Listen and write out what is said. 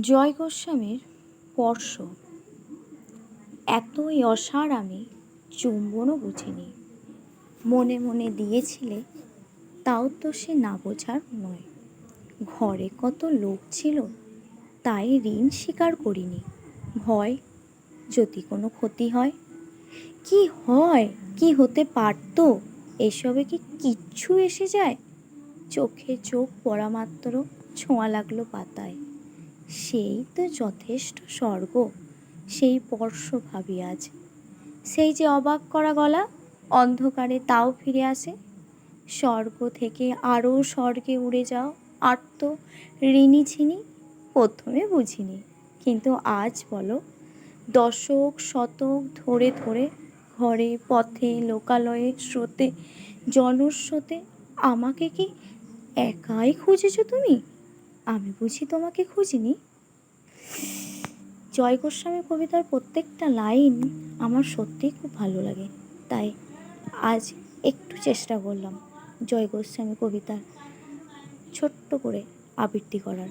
জয় গোস্বামীর স্পর্শ এতই অসাড় আমি চুম্বনও বুঝিনি। মনে মনে দিয়েছিলে, তাও তো সে না বোঝার নয়। ঘরে কত লোক ছিল, তাই ঋণ স্বীকার করিনি। ভয়, যদি কোনো ক্ষতি হয়। কি হয়, কি হতে পারত, এসবে কি কিচ্ছু এসে যায়? চোখে চোখ পড়া মাত্র ছোঁয়া লাগলো পাতায়। সেই তো যথেষ্ট স্বর্গ। সেই স্পর্শ ভাবি আজ। সেই যে অবাক করা গলা, অন্ধকারে তাও ফিরে আসে। স্বর্গ থেকে আরও স্বর্গে উড়ে যাও আর্ত ঋণী ছিনি। প্রথমে বুঝিনি, কিন্তু আজ বলো, দশক শতক ধরে ধরে ঘরে পথে লোকালয়ে স্রোতে জনস্রোতে আমাকে কি একাই খুঁজেছ তুমি? আমি বুঝি তোমাকে খুঁজিনি। জয় গোস্বামী কবিতার প্রত্যেকটা লাইন আমার সত্যিই খুব ভালো লাগে, তাই আজ একটু চেষ্টা করলাম জয় গোস্বামী কবিতার ছোট্ট করে আবৃত্তি করার।